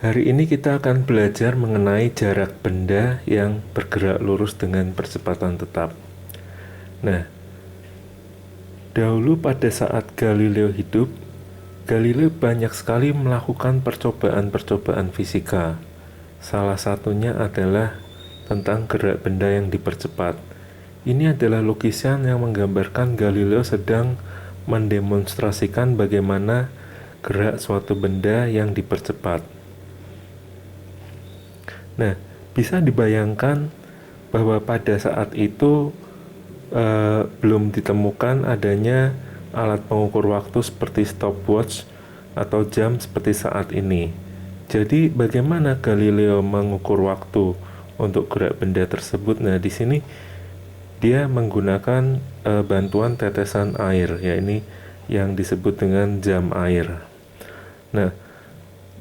Hari ini kita akan belajar mengenai jarak benda yang bergerak lurus dengan percepatan tetap. Nah, dahulu pada saat Galileo hidup, Galileo banyak sekali melakukan percobaan-percobaan fisika. Salah satunya adalah tentang gerak benda yang dipercepat. Ini adalah lukisan yang menggambarkan Galileo sedang mendemonstrasikan bagaimana gerak suatu benda yang dipercepat. Nah, bisa dibayangkan bahwa pada saat itu belum ditemukan adanya alat pengukur waktu seperti stopwatch atau jam seperti saat ini. Jadi bagaimana Galileo mengukur waktu untuk gerak benda tersebut? Nah, di sini dia menggunakan bantuan tetesan air, ya ini yang disebut dengan jam air. Nah,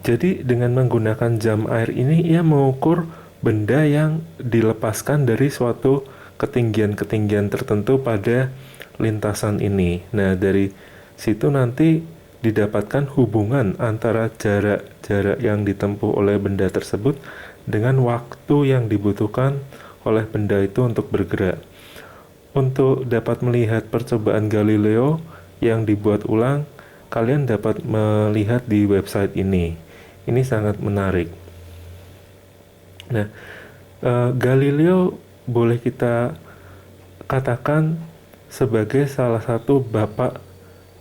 jadi dengan menggunakan jam air ini ia mengukur benda yang dilepaskan dari suatu ketinggian-ketinggian tertentu pada lintasan ini. Nah, dari situ nanti didapatkan hubungan antara jarak-jarak yang ditempuh oleh benda tersebut dengan waktu yang dibutuhkan oleh benda itu untuk bergerak. Untuk dapat melihat percobaan Galileo yang dibuat ulang, kalian dapat melihat di website ini. Ini sangat menarik. Nah, Galileo boleh kita katakan sebagai salah satu bapak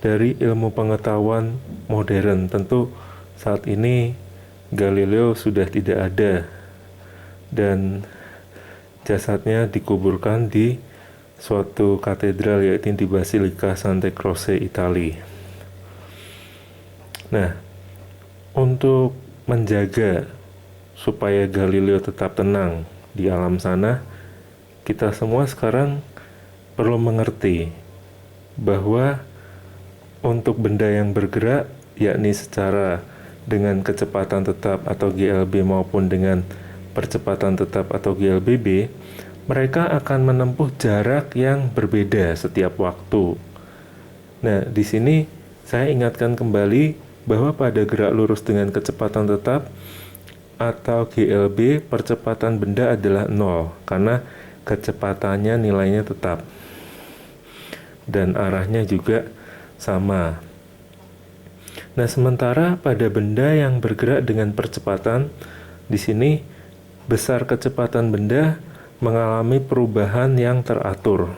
dari ilmu pengetahuan modern. Tentu saat ini Galileo sudah tidak ada dan jasadnya dikuburkan di suatu katedral, yaitu di Basilika Santa Croce, Italia. Nah, untuk menjaga supaya Galileo tetap tenang di alam sana, kita semua sekarang perlu mengerti bahwa untuk benda yang bergerak, yakni secara dengan kecepatan tetap atau GLB maupun dengan percepatan tetap atau GLBB, mereka akan menempuh jarak yang berbeda setiap waktu. Nah, di sini saya ingatkan kembali bahwa pada gerak lurus dengan kecepatan tetap atau GLB, percepatan benda adalah 0 karena kecepatannya nilainya tetap dan arahnya juga sama. Nah, sementara pada benda yang bergerak dengan percepatan, di sini besar kecepatan benda mengalami perubahan yang teratur.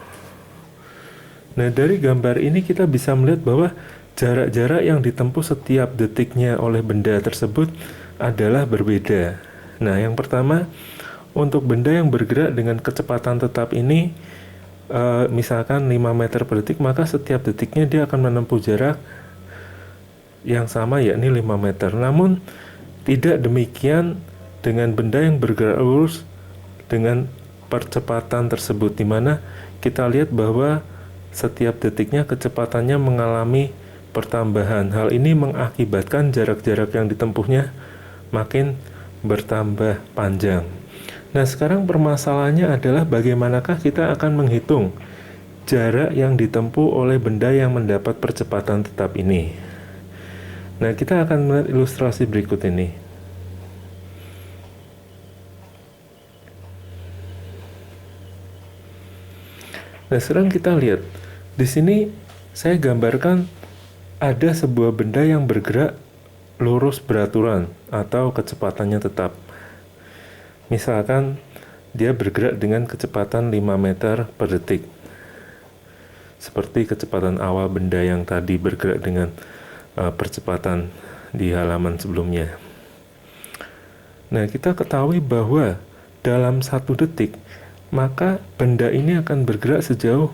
Nah, dari gambar ini kita bisa melihat bahwa jarak-jarak yang ditempuh setiap detiknya oleh benda tersebut adalah berbeda. Nah, yang pertama, untuk benda yang bergerak dengan kecepatan tetap ini, misalkan 5 meter per detik, maka setiap detiknya dia akan menempuh jarak yang sama, yakni 5 meter. Namun, tidak demikian dengan benda yang bergerak lurus dengan percepatan tersebut, di mana kita lihat bahwa setiap detiknya kecepatannya mengalami pertambahan. Hal ini mengakibatkan jarak-jarak yang ditempuhnya makin bertambah panjang. Nah, sekarang permasalahannya adalah bagaimanakah kita akan menghitung jarak yang ditempuh oleh benda yang mendapat percepatan tetap ini. Nah, kita akan melihat ilustrasi berikut ini. Nah, sekarang kita lihat di sini saya gambarkan ada sebuah benda yang bergerak lurus beraturan atau kecepatannya tetap. Misalkan dia bergerak dengan kecepatan 5 meter per detik. Seperti kecepatan awal benda yang tadi bergerak dengan percepatan di halaman sebelumnya. Nah, kita ketahui bahwa dalam 1 detik, maka benda ini akan bergerak sejauh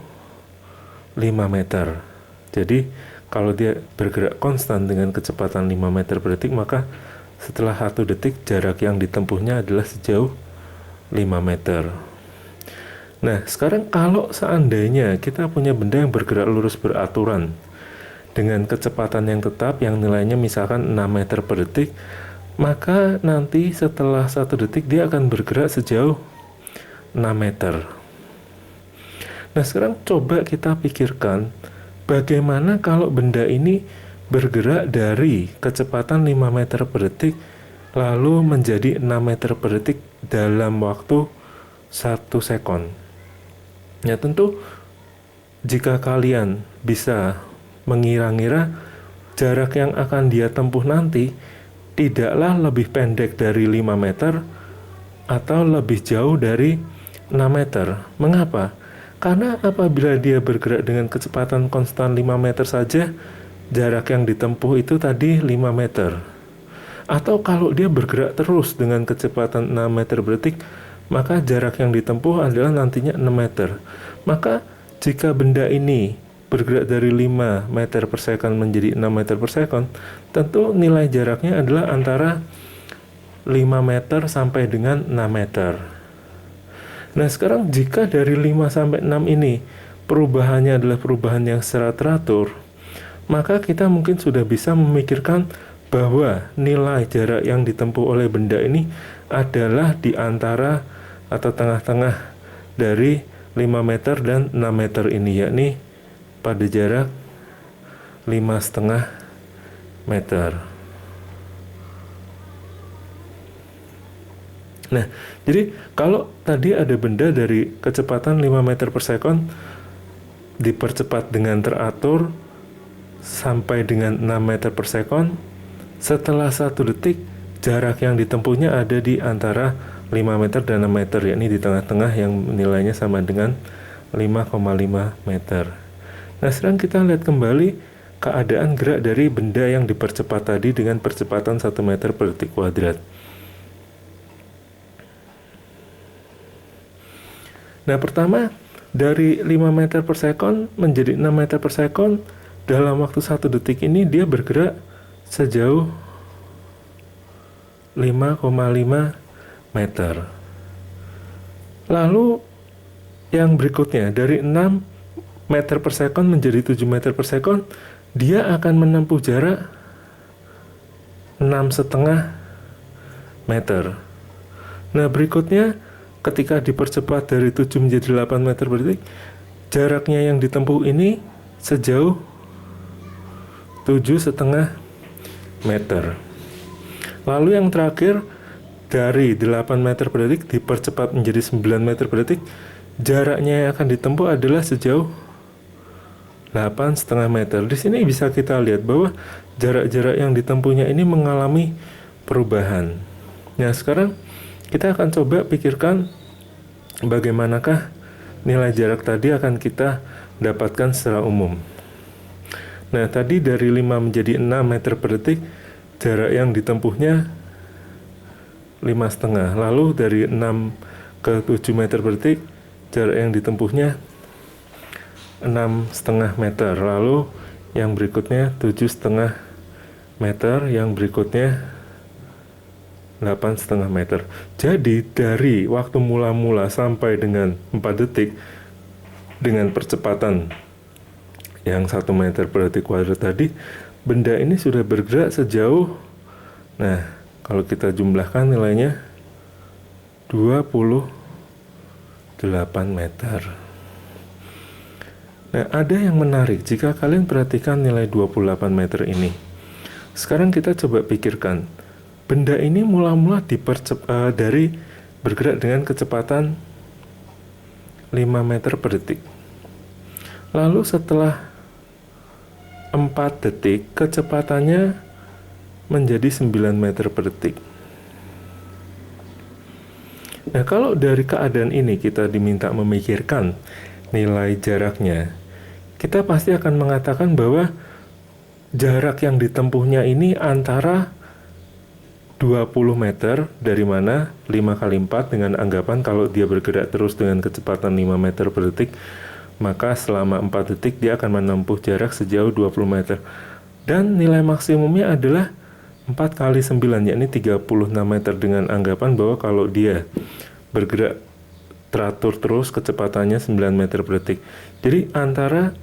5 meter. Jadi, kalau dia bergerak konstan dengan kecepatan 5 meter per detik, maka setelah 1 detik jarak yang ditempuhnya adalah sejauh 5 meter. Nah, sekarang kalau seandainya kita punya benda yang bergerak lurus beraturan dengan kecepatan yang tetap yang nilainya misalkan 6 meter per detik, maka nanti setelah 1 detik dia akan bergerak sejauh 6 meter. Nah, sekarang coba kita pikirkan bagaimana kalau benda ini bergerak dari kecepatan 5 meter per detik lalu menjadi 6 meter per detik dalam waktu 1 sekon. Ya tentu jika kalian bisa mengira-ngira jarak yang akan dia tempuh nanti tidaklah lebih pendek dari 5 meter atau lebih jauh dari 6 meter. Mengapa? Karena apabila dia bergerak dengan kecepatan konstan 5 meter saja, jarak yang ditempuh itu tadi 5 meter. Atau kalau dia bergerak terus dengan kecepatan 6 meter per detik, maka jarak yang ditempuh adalah nantinya 6 meter. Maka jika benda ini bergerak dari 5 meter per second menjadi 6 meter per second, tentu nilai jaraknya adalah antara 5 meter sampai dengan 6 meter. Nah sekarang jika dari 5 sampai 6 ini perubahannya adalah perubahan yang secara teratur, maka kita mungkin sudah bisa memikirkan bahwa nilai jarak yang ditempuh oleh benda ini adalah di antara atau tengah-tengah dari 5 meter dan 6 meter ini, yakni pada jarak 5,5 meter. Nah, jadi kalau tadi ada benda dari kecepatan 5 meter per second dipercepat dengan teratur sampai dengan 6 meter per second, setelah 1 detik jarak yang ditempuhnya ada di antara 5 meter dan 6 meter, yakni di tengah-tengah yang nilainya sama dengan 5,5 meter. Nah, sekarang kita lihat kembali keadaan gerak dari benda yang dipercepat tadi dengan percepatan 1 meter per detik kuadrat. Nah, pertama, dari 5 meter per second menjadi 6 meter per second, dalam waktu 1 detik ini dia bergerak sejauh 5,5 meter. Lalu, yang berikutnya, dari 6 meter per second menjadi 7 meter per second, dia akan menempuh jarak 6,5 meter. Nah, berikutnya, ketika dipercepat dari 7 menjadi 8 meter per detik, jaraknya yang ditempuh ini sejauh 7,5 meter. Lalu yang terakhir, dari 8 meter per detik dipercepat menjadi 9 meter per detik, jaraknya yang akan ditempuh adalah sejauh 8,5 meter. Di sini bisa kita lihat bahwa jarak-jarak yang ditempuhnya ini mengalami perubahan. Nah, sekarang kita akan coba pikirkan bagaimanakah nilai jarak tadi akan kita dapatkan secara umum. Nah, tadi dari 5 menjadi 6 meter per detik, jarak yang ditempuhnya 5,5. Lalu dari 6 ke 7 meter per detik, jarak yang ditempuhnya 6,5 meter. Lalu yang berikutnya 7,5 meter, yang berikutnya 8,5 meter. Jadi dari waktu mula-mula sampai dengan 4 detik dengan percepatan yang 1 meter per detik kuadrat tadi, benda ini sudah bergerak sejauh, nah kalau kita jumlahkan nilainya 28 meter. Nah, ada yang menarik jika kalian perhatikan nilai 28 meter ini. Sekarang kita coba pikirkan, benda ini mula-mula dari bergerak dengan kecepatan 5 meter per detik. Lalu setelah 4 detik, kecepatannya menjadi 9 meter per detik. Nah, kalau dari keadaan ini kita diminta memikirkan nilai jaraknya, kita pasti akan mengatakan bahwa jarak yang ditempuhnya ini antara 20 meter, dari mana 5 kali 4 dengan anggapan kalau dia bergerak terus dengan kecepatan 5 meter per detik, maka selama 4 detik dia akan menempuh jarak sejauh 20 meter. Dan nilai maksimumnya adalah 4 kali 9, yakni 36 meter, dengan anggapan bahwa kalau dia bergerak teratur terus kecepatannya 9 meter per detik. Jadi antara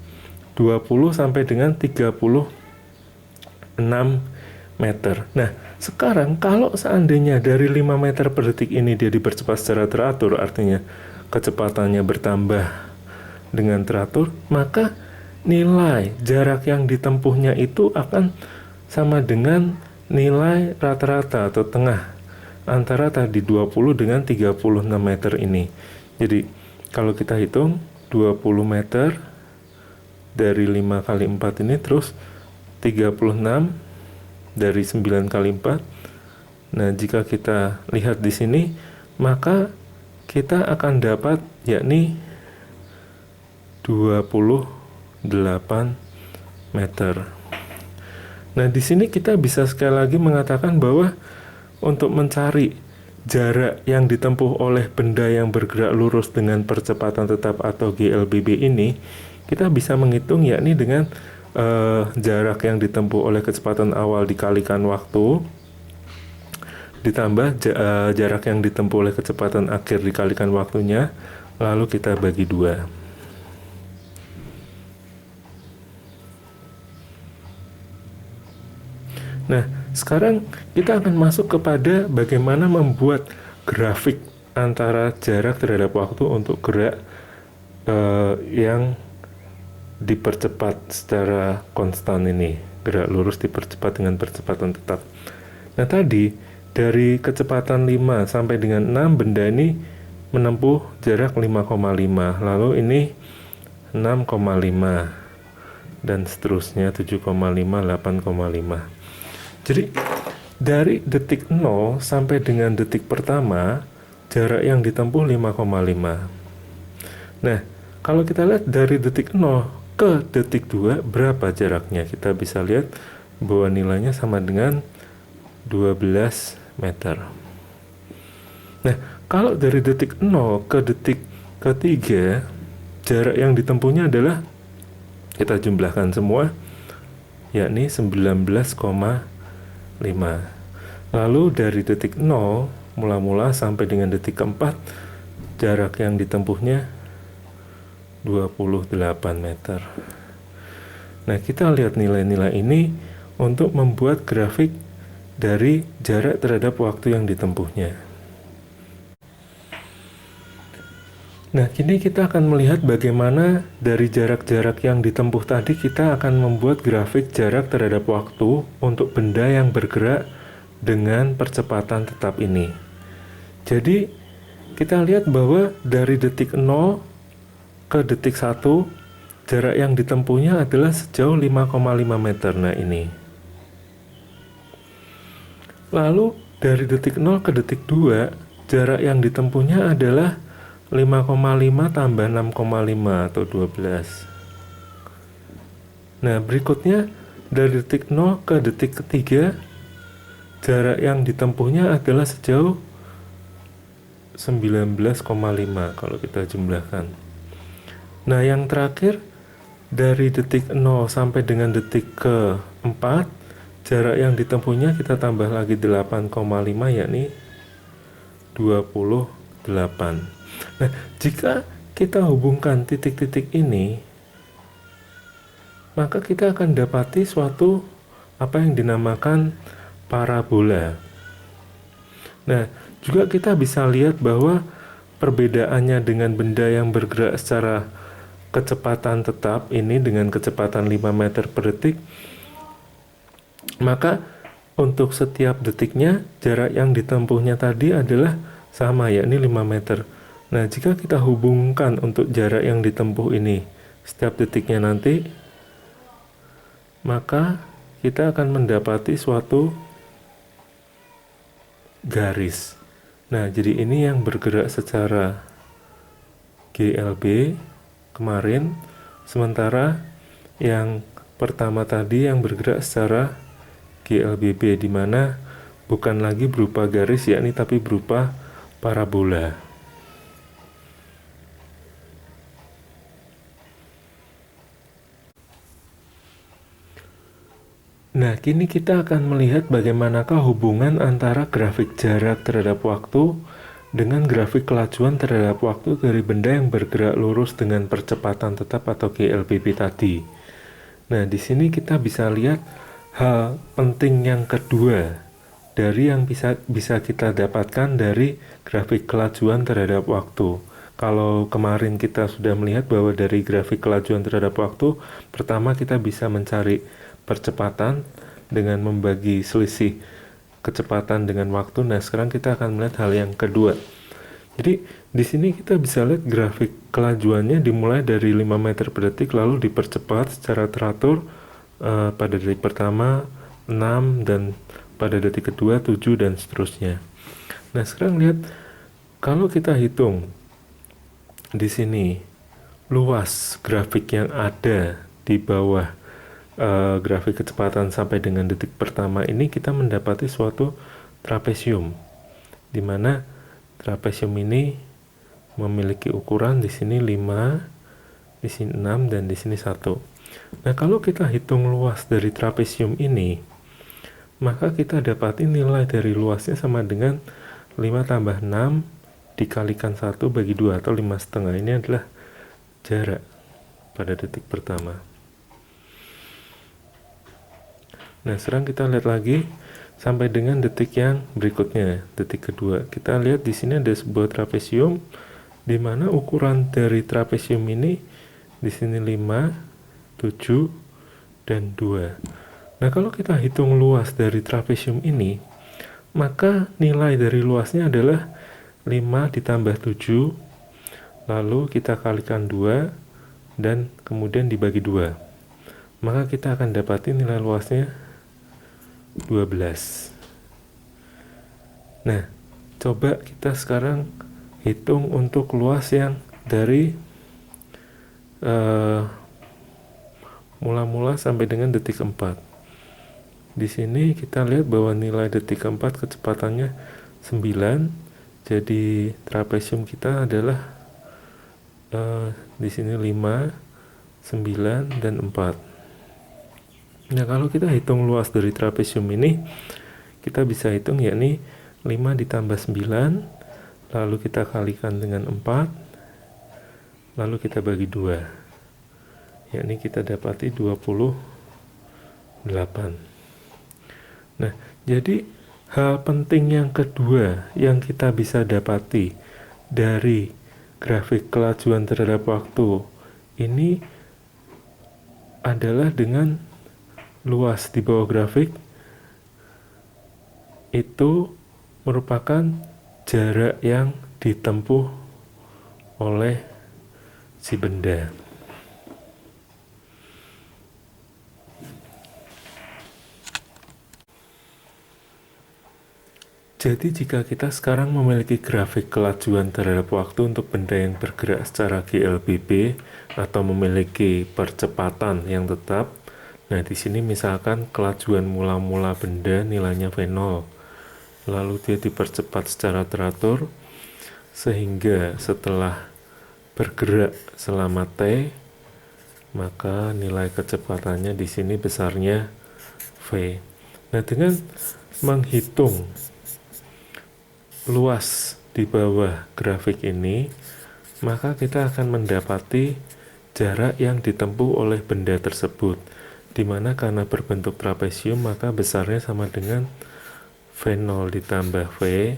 20 sampai dengan 36 meter. Nah, sekarang kalau seandainya dari 5 meter per detik ini dia dipercepat secara teratur, artinya kecepatannya bertambah dengan teratur, maka nilai jarak yang ditempuhnya itu akan sama dengan nilai rata-rata atau tengah antara tadi 20 dengan 36 meter ini. Jadi kalau kita hitung 20 meter dari 5 kali 4 ini, terus 36 dari 9 kali 4. Nah, jika kita lihat di sini, maka kita akan dapat yakni 28 meter. Nah, di sini kita bisa sekali lagi mengatakan bahwa untuk mencari jarak yang ditempuh oleh benda yang bergerak lurus dengan percepatan tetap atau GLBB ini, kita bisa menghitung yakni dengan jarak yang ditempuh oleh kecepatan awal dikalikan waktu, ditambah jarak yang ditempuh oleh kecepatan akhir dikalikan waktunya, lalu kita bagi 2. Nah, sekarang kita akan masuk kepada bagaimana membuat grafik antara jarak terhadap waktu untuk gerak yang dipercepat secara konstan ini. Gerak lurus dipercepat dengan percepatan tetap. Nah, tadi dari kecepatan 5 sampai dengan 6, benda ini menempuh jarak 5,5. Lalu ini 6,5 dan seterusnya 7,5, 8,5. Jadi dari detik 0 sampai dengan detik pertama, jarak yang ditempuh 5,5. Nah, kalau kita lihat dari detik 0 ke detik 2, berapa jaraknya? Kita bisa lihat bahwa nilainya sama dengan 12 meter. Nah, kalau dari detik 0 ke detik ketiga, jarak yang ditempuhnya adalah, kita jumlahkan semua, yakni 19,5. Lalu dari detik 0 mula-mula sampai dengan detik keempat, jarak yang ditempuhnya 28 meter. Nah, kita lihat nilai-nilai ini untuk membuat grafik dari jarak terhadap waktu yang ditempuhnya. Nah, kini kita akan melihat bagaimana dari jarak-jarak yang ditempuh tadi kita akan membuat grafik jarak terhadap waktu untuk benda yang bergerak dengan percepatan tetap ini. Jadi, kita lihat bahwa dari detik 0 ke detik 1, jarak yang ditempuhnya adalah sejauh 5,5 meter. Nah, ini. Lalu dari detik 0 ke detik 2, jarak yang ditempuhnya adalah 5,5 tambah 6,5 atau 12. Nah, berikutnya dari detik 0 ke detik ketiga, jarak yang ditempuhnya adalah sejauh 19,5 kalau kita jumlahkan. Nah, yang terakhir dari detik 0 sampai dengan detik ke-4, jarak yang ditempuhnya kita tambah lagi 8,5 yakni 28. Nah, jika kita hubungkan titik-titik ini, maka kita akan dapati suatu apa yang dinamakan parabola. Nah, juga kita bisa lihat bahwa perbedaannya dengan benda yang bergerak secara kecepatan tetap ini dengan kecepatan 5 meter per detik, maka untuk setiap detiknya jarak yang ditempuhnya tadi adalah sama, yakni 5 meter. Nah, jika kita hubungkan untuk jarak yang ditempuh ini setiap detiknya nanti, maka kita akan mendapati suatu garis. Nah, jadi ini yang bergerak secara GLB kemarin, sementara yang pertama tadi yang bergerak secara GLBB, di mana bukan lagi berupa garis yakni tapi berupa parabola. Nah, kini kita akan melihat bagaimanakah hubungan antara grafik jarak terhadap waktu dengan grafik kelajuan terhadap waktu dari benda yang bergerak lurus dengan percepatan tetap atau GLBB tadi. Nah, di sini kita bisa lihat hal penting yang kedua dari yang bisa kita dapatkan dari grafik kelajuan terhadap waktu. Kalau kemarin kita sudah melihat bahwa dari grafik kelajuan terhadap waktu, pertama kita bisa mencari percepatan dengan membagi selisih kecepatan dengan waktu. Nah, sekarang kita akan melihat hal yang kedua. Jadi di sini kita bisa lihat grafik kelajuannya dimulai dari 5 meter per detik lalu dipercepat secara teratur pada detik pertama 6 dan pada detik kedua 7 dan seterusnya. Nah, sekarang lihat kalau kita hitung di sini luas grafik yang ada di bawah grafik kecepatan sampai dengan detik pertama ini, kita mendapati suatu trapesium, di mana trapesium ini memiliki ukuran di sini 5, di sini 6, dan di sini 1. Nah, kalau kita hitung luas dari trapesium ini, maka kita dapati nilai dari luasnya sama dengan 5 tambah 6 dikalikan 1 bagi 2 atau 5,5. Ini adalah jarak pada detik pertama. Nah, sekarang kita lihat lagi sampai dengan detik yang berikutnya, detik kedua. Kita lihat di sini ada sebuah trapesium di mana ukuran dari trapesium ini di sini 5, 7, dan 2. Nah, kalau kita hitung luas dari trapesium ini, maka nilai dari luasnya adalah 5 ditambah 7, lalu kita kalikan 2, dan kemudian dibagi 2. Maka kita akan dapati nilai luasnya 12. Nah, coba kita sekarang hitung untuk luas yang dari mula-mula sampai dengan detik 4. Di sini kita lihat bahwa nilai detik 4 kecepatannya 9. Jadi trapesium kita adalah di sini 5, 9, dan 4. Nah, kalau kita hitung luas dari trapesium ini, kita bisa hitung yakni 5 ditambah 9, lalu kita kalikan dengan 4, lalu kita bagi 2. Yakni kita dapati 28. Nah, jadi hal penting yang kedua yang kita bisa dapati dari grafik kelajuan terhadap waktu ini adalah dengan luas di bawah grafik itu merupakan jarak yang ditempuh oleh si benda. Jadi jika kita sekarang memiliki grafik kelajuan terhadap waktu untuk benda yang bergerak secara GLBB atau memiliki percepatan yang tetap, nah di sini misalkan kelajuan mula-mula benda nilainya V0, lalu dia dipercepat secara teratur sehingga setelah bergerak selama T, maka nilai kecepatannya di sini besarnya V. Nah, dengan menghitung luas di bawah grafik ini, maka kita akan mendapati jarak yang ditempuh oleh benda tersebut, di mana karena berbentuk trapesium maka besarnya sama dengan V0 ditambah V,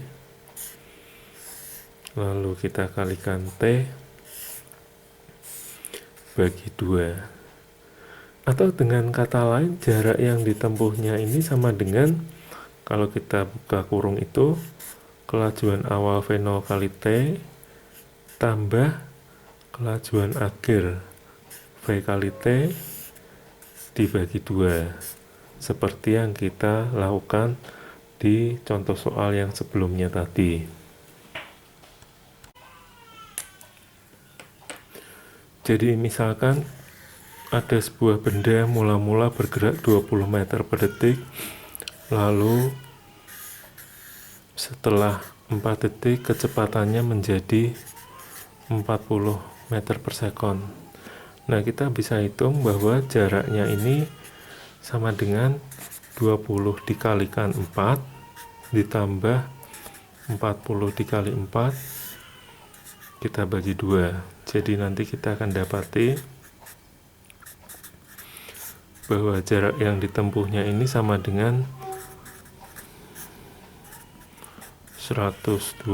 lalu kita kalikan T bagi 2. Atau dengan kata lain, jarak yang ditempuhnya ini sama dengan, kalau kita buka kurung itu, kelajuan awal V0 kali T tambah kelajuan akhir V kali T dibagi 2, seperti yang kita lakukan di contoh soal yang sebelumnya tadi. Jadi misalkan ada sebuah benda mula-mula bergerak 20 meter per detik, lalu setelah 4 detik kecepatannya menjadi 40 meter per sekon. Nah, kita bisa hitung bahwa jaraknya ini sama dengan 20 dikalikan 4 ditambah 40 dikali 4 kita bagi 2. Jadi nanti kita akan dapati bahwa jarak yang ditempuhnya ini sama dengan 120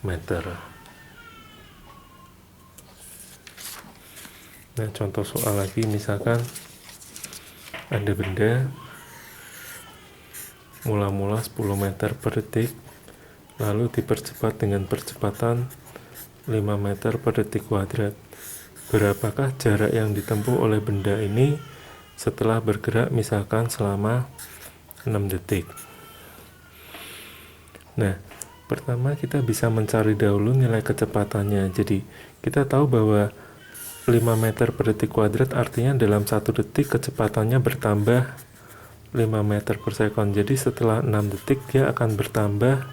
meter. Nah, contoh soal lagi, misalkan ada benda mula-mula 10 meter per detik, lalu dipercepat dengan percepatan 5 meter per detik kuadrat. Berapakah jarak yang ditempuh oleh benda ini setelah bergerak misalkan selama 6 detik? Nah, pertama kita bisa mencari dahulu nilai kecepatannya. Jadi, kita tahu bahwa 5 meter per detik kuadrat artinya dalam 1 detik kecepatannya bertambah 5 meter per sekon. Jadi setelah 6 detik dia akan bertambah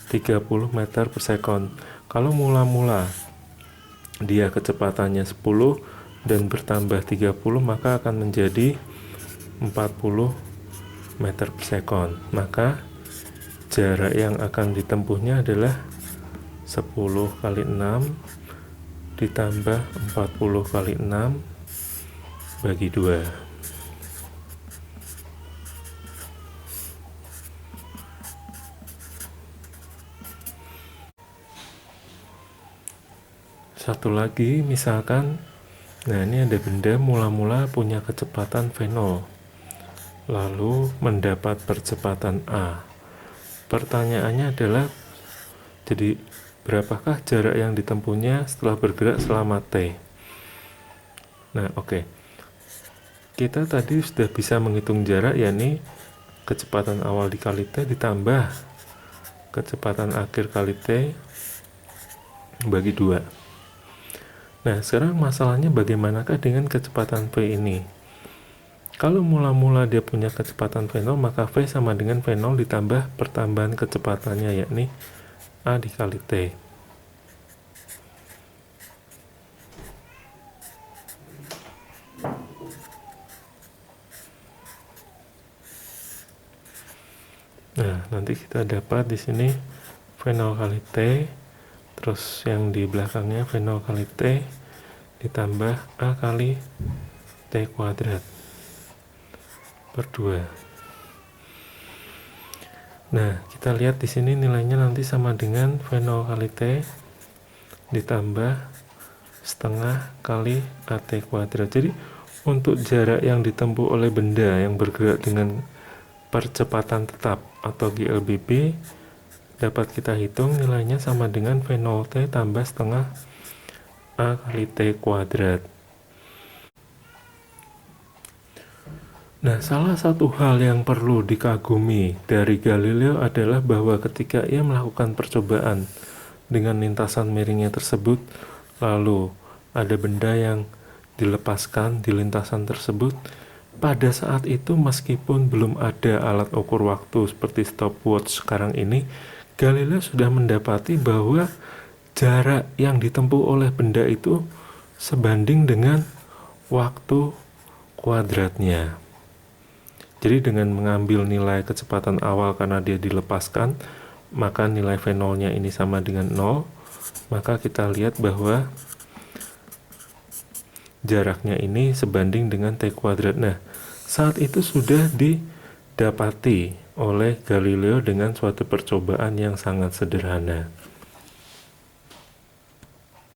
30 meter per sekon. Kalau mula-mula dia kecepatannya 10 dan bertambah 30, maka akan menjadi 40 meter per sekon. Maka jarak yang akan ditempuhnya adalah 10 kali 6 ditambah 40 kali 6 bagi 2. Satu lagi, misalkan, nah ini ada benda mula-mula punya kecepatan V0, lalu mendapat percepatan A. Pertanyaannya adalah, jadi berapakah jarak yang ditempuhnya setelah bergerak selama T? Nah, oke. Kita tadi sudah bisa menghitung jarak, yakni kecepatan awal dikali T ditambah kecepatan akhir kali T bagi 2. Nah, sekarang masalahnya bagaimanakah dengan kecepatan V ini? Kalau mula-mula dia punya kecepatan V0, maka V sama dengan V0 ditambah pertambahan kecepatannya, yakni A dikali T. Nah, nanti kita dapat di sini V0 kali T, terus yang di belakangnya V0 kali T ditambah A kali T kuadrat per 2. Nah, kita lihat di sini nilainya nanti sama dengan V0 kali T ditambah setengah kali AT kuadrat. Jadi, untuk jarak yang ditempuh oleh benda yang bergerak dengan percepatan tetap atau GLBB dapat kita hitung nilainya sama dengan V0T tambah setengah A kali T kuadrat. Nah, salah satu hal yang perlu dikagumi dari Galileo adalah bahwa ketika ia melakukan percobaan dengan lintasan miringnya tersebut, lalu ada benda yang dilepaskan di lintasan tersebut, pada saat itu meskipun belum ada alat ukur waktu seperti stopwatch sekarang ini, Galileo sudah mendapati bahwa jarak yang ditempuh oleh benda itu sebanding dengan waktu kuadratnya. Jadi dengan mengambil nilai kecepatan awal karena dia dilepaskan, maka nilai V0-nya ini sama dengan 0, maka kita lihat bahwa jaraknya ini sebanding dengan T kuadrat. Nah, saat itu sudah didapati oleh Galileo dengan suatu percobaan yang sangat sederhana.